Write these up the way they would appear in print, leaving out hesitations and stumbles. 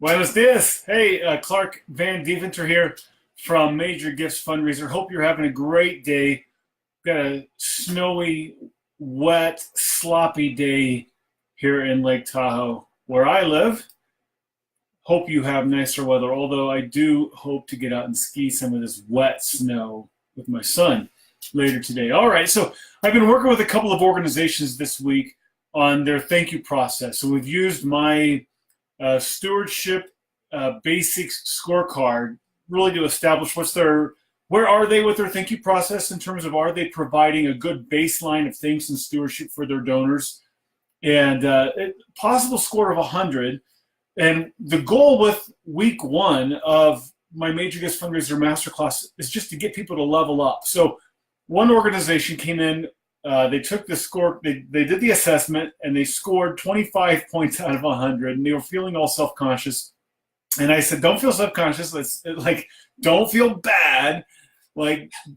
Buenos dias. Hey, Clark Van Deventer here from Major Gifts Fundraiser. Hope you're having a great day. Got a snowy, wet, sloppy day here in Lake Tahoe, where I live. Hope you have nicer weather, although I do hope to get out and ski some of this wet snow with my son later today. All right, so I've been working with a couple of organizations this week on their thank you process. So we've used my stewardship basics scorecard really to establish where are they with their thank you process in terms of are they providing a good baseline of thanks and stewardship for their donors, and possible score of 100. And the goal with week one of my Major Gifts Fundraiser Masterclass is just to get people to level up. So one organization came in, they took the score, they did the assessment, and they scored 25 points out of 100, and they were feeling all self-conscious. And I said, don't feel self-conscious. Don't feel bad.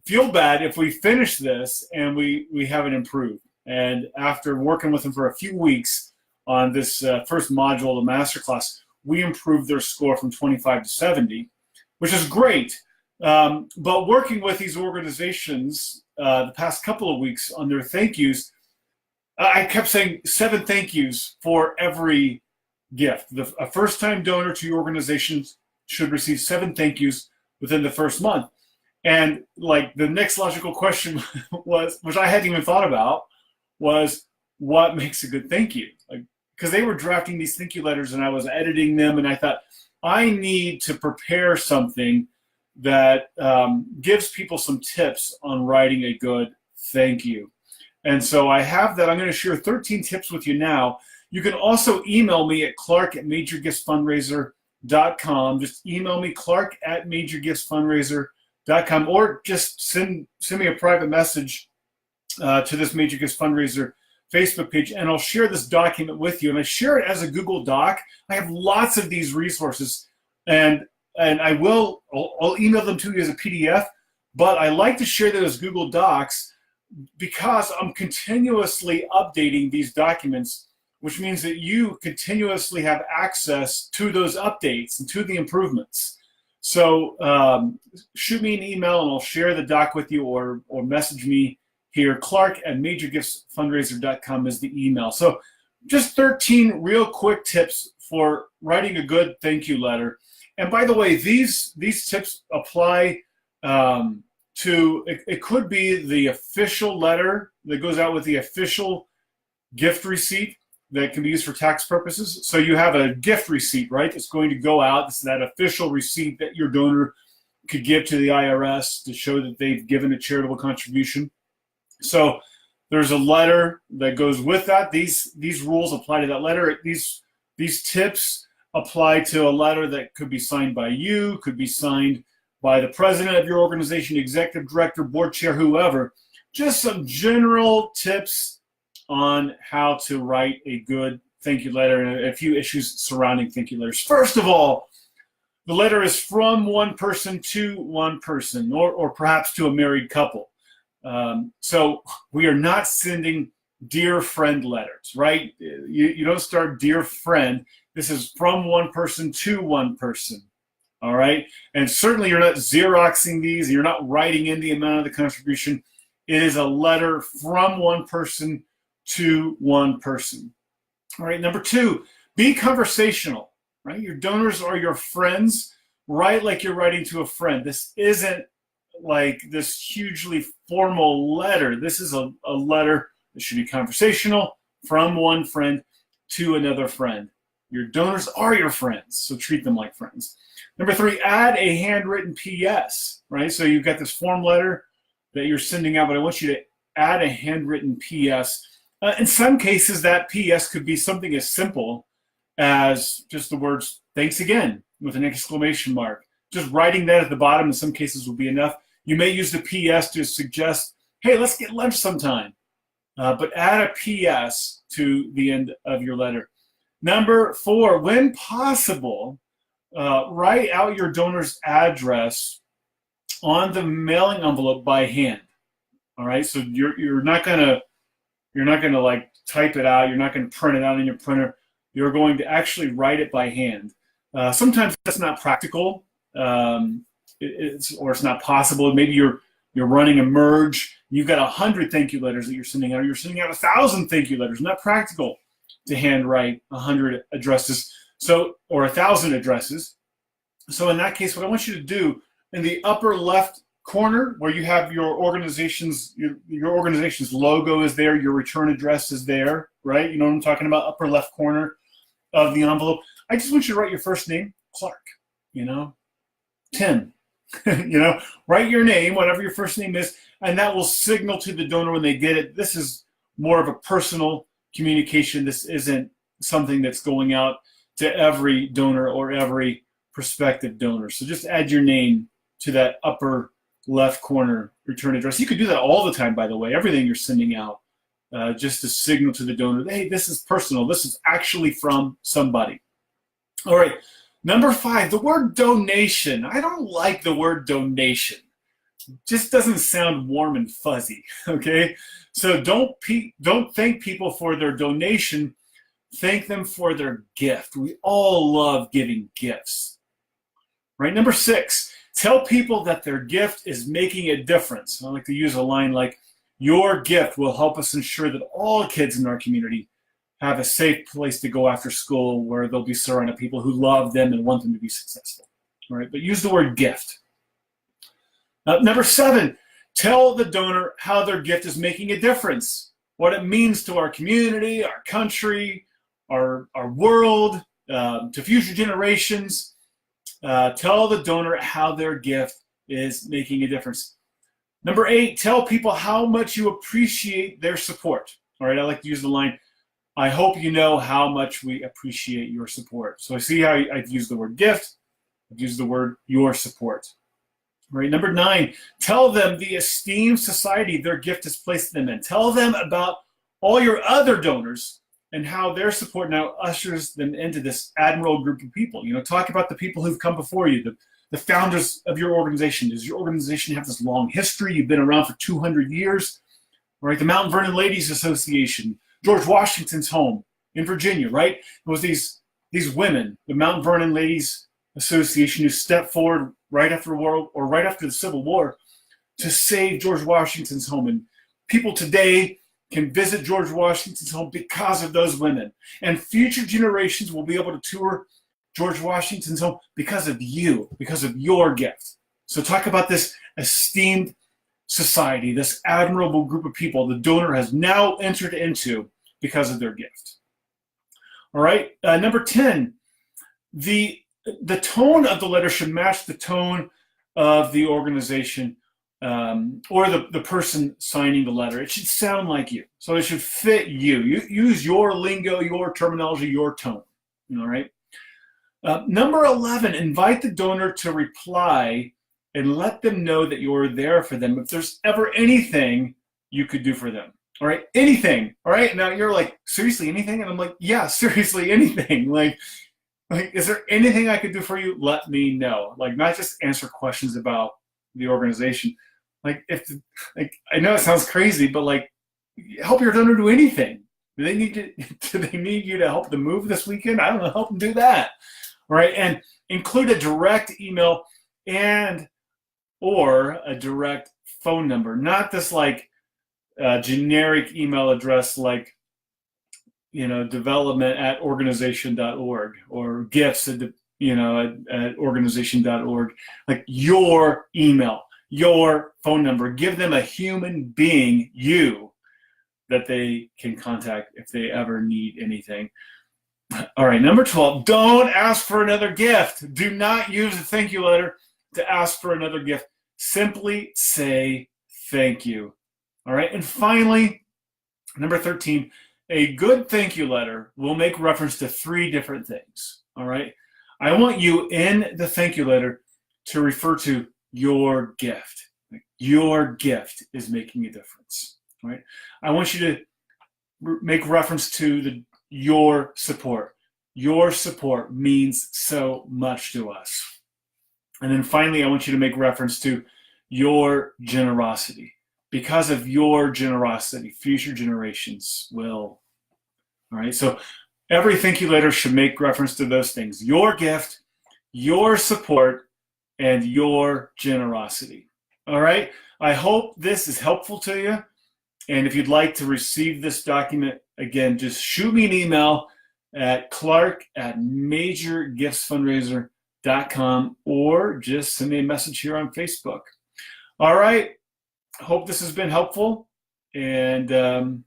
Feel bad if we finish this and we haven't improved. And after working with them for a few weeks on this first module of the masterclass, we improved their score from 25 to 70, which is great. But working with these organizations the past couple of weeks on their thank yous, I kept saying 7 thank yous for every gift. A first-time donor to your organization should receive 7 thank yous within the first month. And the next logical question was, which I hadn't even thought about, was what makes a good thank you? Because they were drafting these thank you letters and I was editing them, and I thought I need to prepare something that gives people some tips on writing a good thank you. And so I have that. I'm going to share 13 tips with you now. You can also email me at clark@majorgiftsfundraiser.com. Just email me, clark@majorgiftsfundraiser.com, or just send me a private message to this Major Gifts Fundraiser Facebook page, and I'll share this document with you. And I share it as a Google Doc. I have lots of these resources, and I'll email them to you as a PDF, but I like to share them as Google Docs because I'm continuously updating these documents, which means that you continuously have access to those updates and to the improvements. So shoot me an email and I'll share the doc with you, or message me here. clark@majorgiftsfundraiser.com is the email. So just 13 real quick tips for writing a good thank you letter. And by the way, these tips apply to, it could be the official letter that goes out with the official gift receipt that can be used for tax purposes. So you have a gift receipt, right? It's going to go out. It's that official receipt that your donor could give to the IRS to show that they've given a charitable contribution. So there's a letter that goes with that. These rules apply to that letter. These tips apply to a letter that could be signed by you, could be signed by the president of your organization, executive director, board chair, whoever. Just some general tips on how to write a good thank you letter, and a few issues surrounding thank you letters. First of all, the letter is from one person to one person, or perhaps to a married couple. So we are not sending dear friend letters, right? You don't start dear friend. This is from one person to one person, all right? And certainly you're not Xeroxing these. You're not writing in the amount of the contribution. It is a letter from one person to one person. All right, number 2, be conversational, right? Your donors are your friends. Write like you're writing to a friend. This isn't like this hugely formal letter. This is a letter that should be conversational, from one friend to another friend. Your donors are your friends, so treat them like friends. Number 3, add a handwritten PS, right? So you've got this form letter that you're sending out, but I want you to add a handwritten PS. In some cases, that PS could be something as simple as just the words, thanks again, with an exclamation mark. Just writing that at the bottom in some cases will be enough. You may use the PS to suggest, hey, let's get lunch sometime. But add a PS to the end of your letter. Number 4, when possible, write out your donor's address on the mailing envelope by hand. All right, so you're not gonna like type it out. You're not gonna print it out in your printer. You're going to actually write it by hand. Sometimes that's not practical, or it's not possible. Maybe you're running a merge. You've got 100 thank you letters that you're sending out. You're sending out 1,000 thank you letters. Not practical to handwrite 100 addresses, or 1,000 addresses. So in that case, what I want you to do in the upper left corner, where you have your organization's logo is there, your return address is there, right? You know what I'm talking about? Upper left corner of the envelope. I just want you to write your first name, Clark. Tim. Write your name, whatever your first name is, and that will signal to the donor when they get it. This is more of a personal communication. This isn't something that's going out to every donor or every prospective donor. So just add your name to that upper left corner return address. You could do that all the time, by the way, everything you're sending out, just to signal to the donor, hey, this is personal. This is actually from somebody. All right. Number 5, the word donation. I don't like the word donation. It just doesn't sound warm and fuzzy, okay? So don't thank people for their donation. Thank them for their gift. We all love giving gifts, right? Number 6, tell people that their gift is making a difference. I like to use a line like, your gift will help us ensure that all kids in our community have a safe place to go after school where they'll be surrounded by people who love them and want them to be successful. All right, but use the word gift. Number 7, tell the donor how their gift is making a difference, what it means to our community, our country, our world, to future generations. Tell the donor how their gift is making a difference. Number 8, tell people how much you appreciate their support. All right, I like to use the line, I hope you know how much we appreciate your support. So I see how I've used the word gift. I've used the word your support. All right, number 9, tell them the esteemed society their gift has placed them in. Tell them about all your other donors and how their support now ushers them into this admirable group of people. Talk about the people who've come before you, the founders of your organization. Does your organization have this long history? You've been around for 200 years. All right, the Mount Vernon Ladies Association, George Washington's home in Virginia, right? It was these women, the Mount Vernon Ladies Association, who stepped forward right after the Civil War to save George Washington's home. And people today can visit George Washington's home because of those women. And future generations will be able to tour George Washington's home because of you, because of your gift. So talk about this esteemed society, this admirable group of people the donor has now entered into because of their gift. All right, number 10, the tone of the letter should match the tone of the organization or the person signing the letter. It should sound like you. So it should fit you. Use your lingo, your terminology, your tone. All right. Number 11, invite the donor to reply and let them know that you're there for them if there's ever anything you could do for them. All right, anything. All right, now you're like, seriously, anything? And I'm like, yeah, seriously, anything. Like, is there anything I could do for you? Let me know. Like, not just answer questions about the organization. I know it sounds crazy, but help your donor do anything. Do they need you to help them move this weekend? I don't know, help them do that. All right, and include a direct email or a direct phone number, not this generic email address development@organization.org or gifts at organization.org. Like your email, your phone number. Give them a human being, you, that they can contact if they ever need anything. All right, number 12, don't ask for another gift. Do not use a thank you letter to ask for another gift. Simply say thank you. All right, and finally, number 13, a good thank you letter will make reference to 3 different things. All right, I want you in the thank you letter to refer to your gift. Your gift is making a difference. All right, I want you to make reference to your support. Your support means so much to us. And then finally, I want you to make reference to your generosity. Because of your generosity, future generations will. All right, so every thank you letter should make reference to those things. Your gift, your support and your generosity. All right? I hope this is helpful to you. And if you'd like to receive this document, again, just shoot me an email at clark@majorgiftsfundraiser.com or just send me a message here on Facebook. All right. Hope this has been helpful. And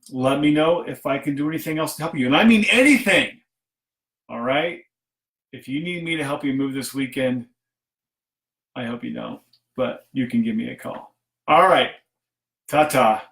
let me know if I can do anything else to help you. And I mean anything. All right. If you need me to help you move this weekend, I hope you don't, but you can give me a call. All right. Ta-ta.